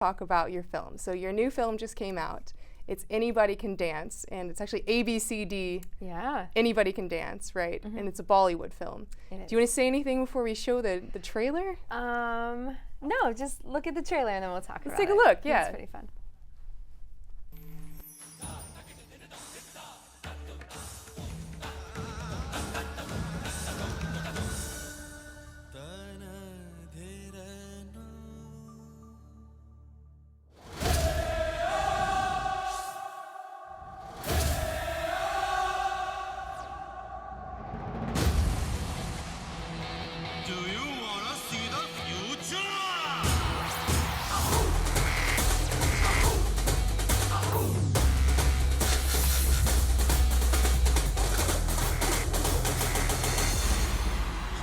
talk about your film. So your new film just came out. It's Anybody Can Dance, and it's actually ABCD. Yeah. Anybody Can Dance, right? Mm-hmm. And it's a Bollywood film. Do you want to say anything before we show the trailer? No, just look at the trailer and then we'll talk about it. Let's take a look, yeah. It's pretty fun.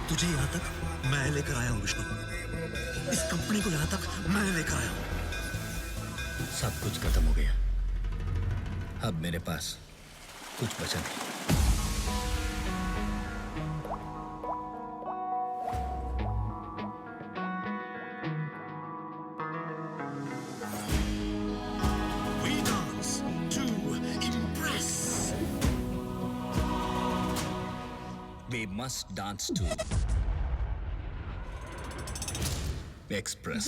तुझे यहाँ तक मैं लेकर आया हूँ विष्णु। इस company को यहाँ तक मैं लेकर आया हूँ। सब कुछ खत्म हो गया। अब मेरे पास कुछ बचा नहीं। We dance to impress. We must dance to express.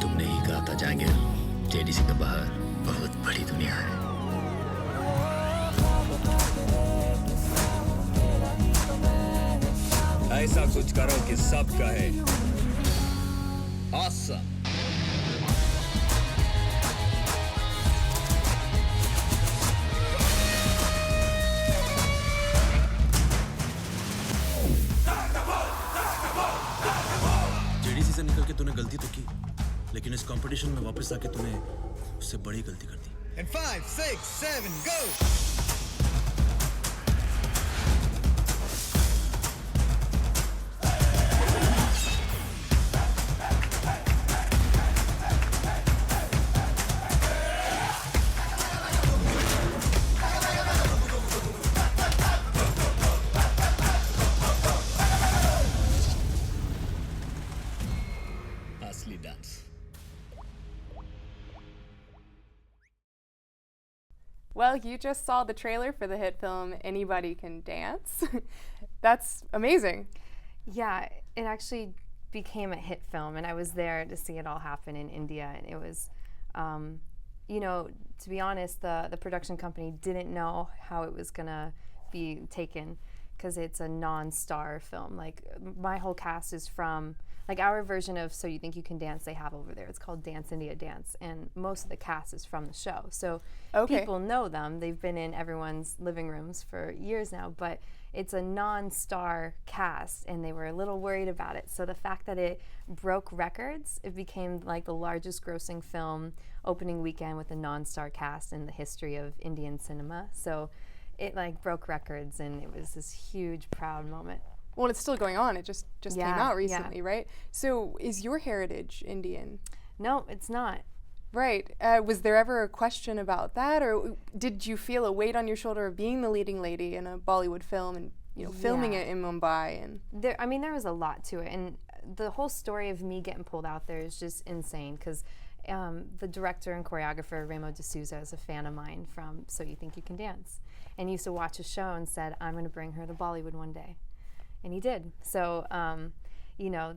तुमने ही कहा था जाएंगे जेडीसी के बाहर बहुत बड़ी दुनिया है। ऐसा कुछ करो कि सब कहे awesome. जेडीसी से निकल के तूने गलती तो की, लेकिन इस कंपटीशन में वापस आके तूने उससे बड़ी गलती कर दी। And 5, 6, 7, go! Asli dance. Well, you just saw the trailer for the hit film Anybody Can Dance. That's amazing. Yeah, it actually became a hit film, and I was there to see it all happen in India, and it was, you know, to be honest, the production company didn't know how it was gonna be taken because it's a non-star film. Like, my whole cast is from, like, our version of So You Think You Can Dance they have over there. It's called Dance India Dance, and most of the cast is from the show. So people know them. They've been in everyone's living rooms for years now, but it's a non-star cast, and they were a little worried about it. So the fact that it broke records, it became like the largest grossing film opening weekend with a non-star cast in the history of Indian cinema. So it like broke records, and it was this huge, proud moment. Well, it's still going on. It just came out recently, right? So is your heritage Indian? No, it's not. Right. Was there ever a question about that, or did you feel a weight on your shoulder of being the leading lady in a Bollywood film and filming it in Mumbai? And there was a lot to it, and the whole story of me getting pulled out there is just insane because the director and choreographer Remo D'Souza is a fan of mine from So You Think You Can Dance, and used to watch a show and said, "I'm going to bring her to Bollywood one day." And he did. So, you know,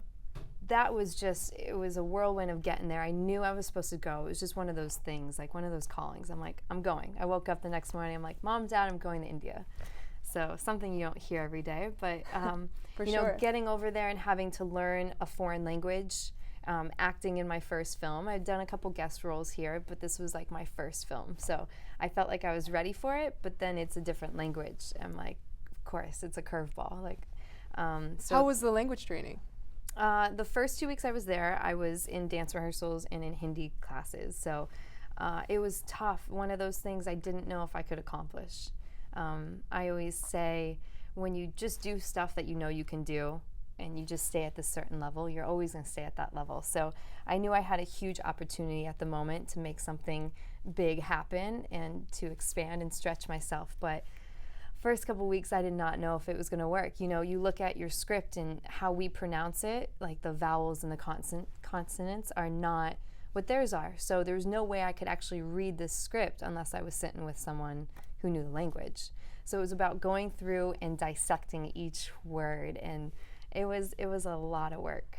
that was it was a whirlwind of getting there. I knew I was supposed to go. It was just one of those things, like one of those callings. I'm like, I'm going. I woke up the next morning, I'm like, Mom, Dad, I'm going to India. So something you don't hear every day. But, you know, getting over there and having to learn a foreign language, acting in my first film. I'd done a couple guest roles here, but this was like my first film. So I felt like I was ready for it, but then it's a different language. I'm like, of course, it's a curveball. Like, how was the language training? The first 2 weeks I was there, I was in dance rehearsals and in Hindi classes. So it was tough. One of those things I didn't know if I could accomplish. I always say, when you just do stuff that you know you can do, and you just stay at this certain level, you're always going to stay at that level. So I knew I had a huge opportunity at the moment to make something big happen and to expand and stretch myself. But first couple weeks I did not know if it was going to work. You know, you look at your script and how we pronounce it, like the vowels and the consonants are not what theirs are. So there's no way I could actually read this script unless I was sitting with someone who knew the language. So it was about going through and dissecting each word, and it was a lot of work.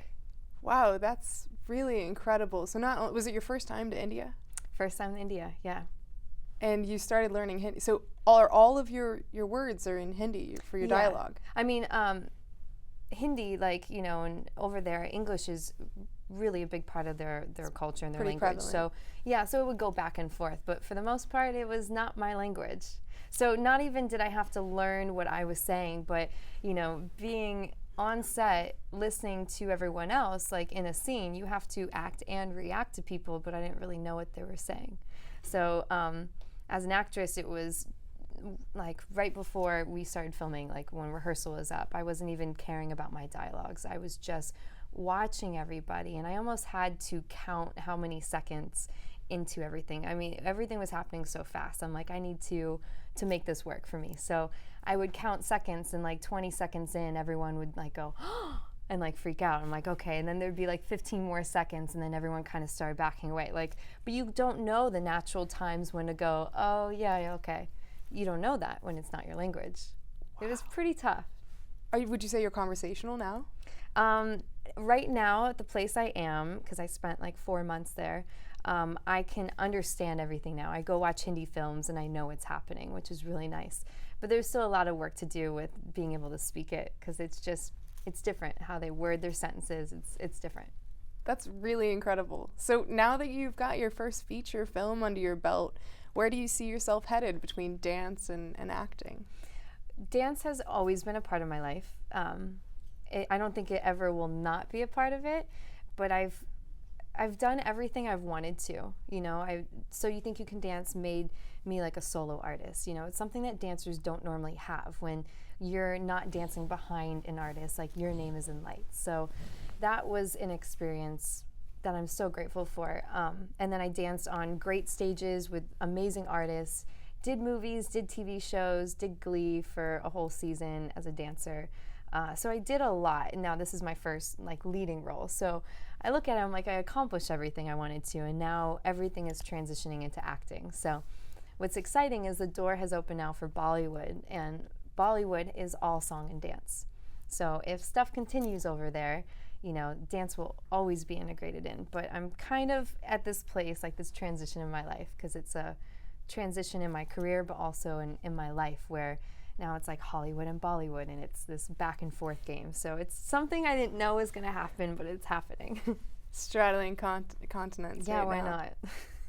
Wow, that's really incredible. So was it your first time to India? First time in India, yeah. And you started learning Hindi. So all of your words are in Hindi for your dialogue? I mean, Hindi, like, you know, and over there, English is really a big part of their culture and their language. Prevalent. So, yeah, so it would go back and forth. But for the most part, it was not my language. So not even did I have to learn what I was saying, but, you know, being on set, listening to everyone else, like in a scene, you have to act and react to people, but I didn't really know what they were saying. So as an actress, it was like right before we started filming, like when rehearsal was up, I wasn't even caring about my dialogues. I was just watching everybody, and I almost had to count how many seconds into everything. I mean, everything was happening so fast. I'm like, I need to make this work for me. So I would count seconds, and like 20 seconds in, everyone would like go, and like freak out. I'm like, okay. And then there'd be like 15 more seconds, and then everyone kind of started backing away. Like, but you don't know the natural times when to go, oh yeah, okay. You don't know that when it's not your language. Wow. It was pretty tough. Would you say you're conversational now? Right now, at the place I am, because I spent like 4 months there, I can understand everything now. I go watch Hindi films and I know what's happening, which is really nice. But there's still a lot of work to do with being able to speak it, because it's different how they word their sentences. It's different. That's really incredible. So now that you've got your first feature film under your belt, where do you see yourself headed between dance and acting? Dance has always been a part of my life. I don't think it ever will not be a part of it, but I've done everything I've wanted to, you know. So You Think You Can Dance made me like a solo artist. You know, it's something that dancers don't normally have when you're not dancing behind an artist, like your name is in lights. So that was an experience that I'm so grateful for. And then I danced on great stages with amazing artists, did movies, did TV shows, did Glee for a whole season as a dancer. So I did a lot, and now this is my first like leading role. So I look at it, I'm like, I accomplished everything I wanted to, and now everything is transitioning into acting. So what's exciting is the door has opened now for Bollywood, and Bollywood is all song and dance. So if stuff continues over there, you know, dance will always be integrated in. But I'm kind of at this place, like this transition in my life, because it's a transition in my career, but also in my life, where now it's like Hollywood and Bollywood, and it's this back and forth game. So it's something I didn't know was going to happen, but it's happening. Straddling continents. Yeah, right why now.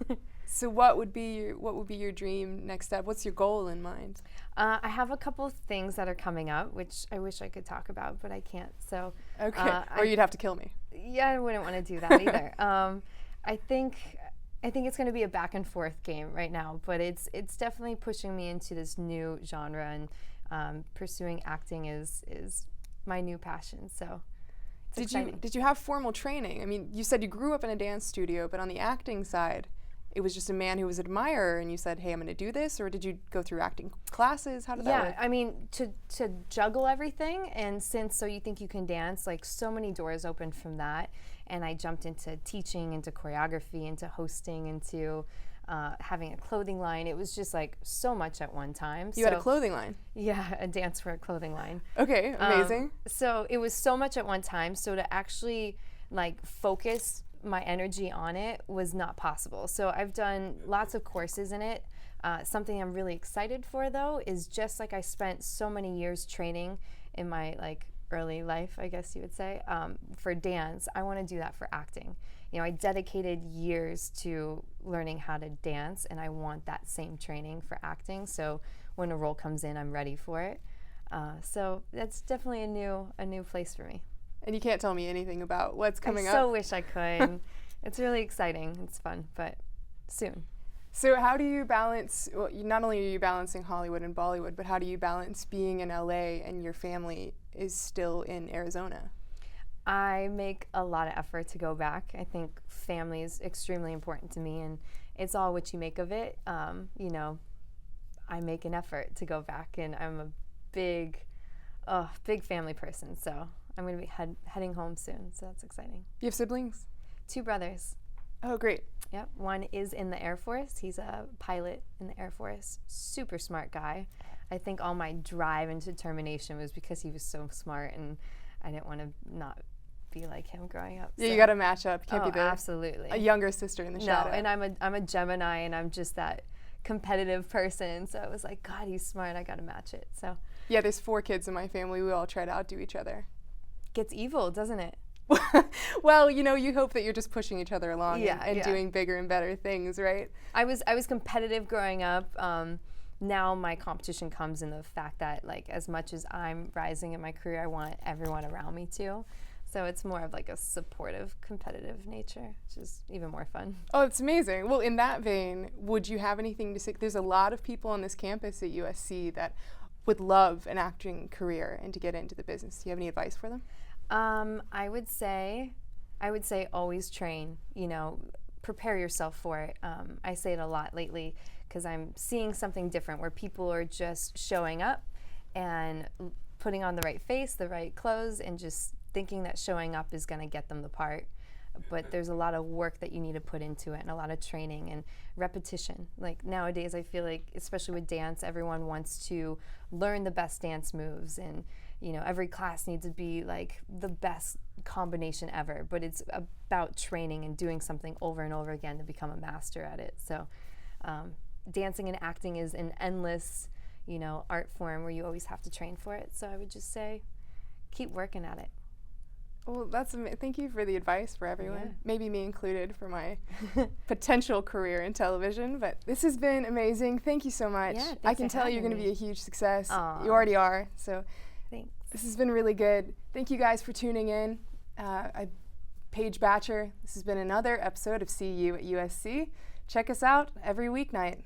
not? So what would be your dream next step? What's your goal in mind? I have a couple of things that are coming up, which I wish I could talk about, but I can't. So okay, or you'd have to kill me. Yeah, I wouldn't want to do that either. I think it's going to be a back and forth game right now, but it's definitely pushing me into this new genre, and pursuing acting is my new passion. So it's exciting. Did you have formal training? I mean, you said you grew up in a dance studio, but on the acting side, it was just a man who was an admirer, and you said, hey, I'm going to do this? Or did you go through acting classes? How did that work? Yeah, I mean, to juggle everything, and since So You Think You Can Dance, like so many doors opened from that, and I jumped into teaching, into choreography, into hosting, into having a clothing line. It was just like so much at one time. You had a clothing line? Yeah, a dance for a clothing line. Okay, amazing. So it was so much at one time, so to actually like focus my energy on it was not possible. So I've done lots of courses in it. Something I'm really excited for, though, is just like I spent so many years training in my like early life, I guess you would say, for dance. I want to do that for acting. You know, I dedicated years to learning how to dance, and I want that same training for acting. So when a role comes in, I'm ready for it. So that's definitely a new place for me. And you can't tell me anything about what's coming up? I so wish I could. It's really exciting. It's fun, but soon. So how do you balance, well, not only are you balancing Hollywood and Bollywood, but how do you balance being in LA and your family is still in Arizona? I make a lot of effort to go back. I think family is extremely important to me, and it's all what you make of it. You know, I make an effort to go back, and I'm a big family person, so I'm going to be heading home soon, so that's exciting. You have siblings? 2 brothers. Oh, great. Yep, one is in the Air Force. He's a pilot in the Air Force. Super smart guy. I think all my drive and determination was because he was so smart, and I didn't want to not be like him growing up. Yeah, so. You got to match up. You can't be absolutely. A younger sister in the shadow. No, and I'm a Gemini, and I'm just that competitive person. So it was like, God, he's smart. I got to match it. So yeah, there's 4 kids in my family. We all try to outdo each other. Gets evil, doesn't it? Well, you know, you hope that you're just pushing each other along and doing bigger and better things, right? I was competitive growing up. Now my competition comes in the fact that, like, as much as I'm rising in my career, I want everyone around me to. So it's more of like a supportive, competitive nature, which is even more fun. Oh, it's amazing. Well, in that vein, would you have anything to say? There's a lot of people on this campus at USC that would love an acting career and to get into the business. Do you have any advice for them? I would say always train, you know, prepare yourself for it. I say it a lot lately because I'm seeing something different where people are just showing up and putting on the right face, the right clothes, and just thinking that showing up is going to get them the part. But there's a lot of work that you need to put into it, and a lot of training and repetition. Like nowadays, I feel like, especially with dance, everyone wants to learn the best dance moves, and you know, every class needs to be like the best combination ever. But it's about training and doing something over and over again to become a master at it. So dancing and acting is an endless, you know, art form where you always have to train for it. So I would just say, keep working at it. Well, thank you for the advice for everyone, Yeah. Maybe me included for my potential career in television, but this has been amazing. Thank you so much. Yeah, I can tell you're going to be a huge success. Aww. You already are, so Thanks. this has been really good. Thank you guys for tuning in. Paige Batcher, this has been another episode of See You at USC. Check us out every weeknight.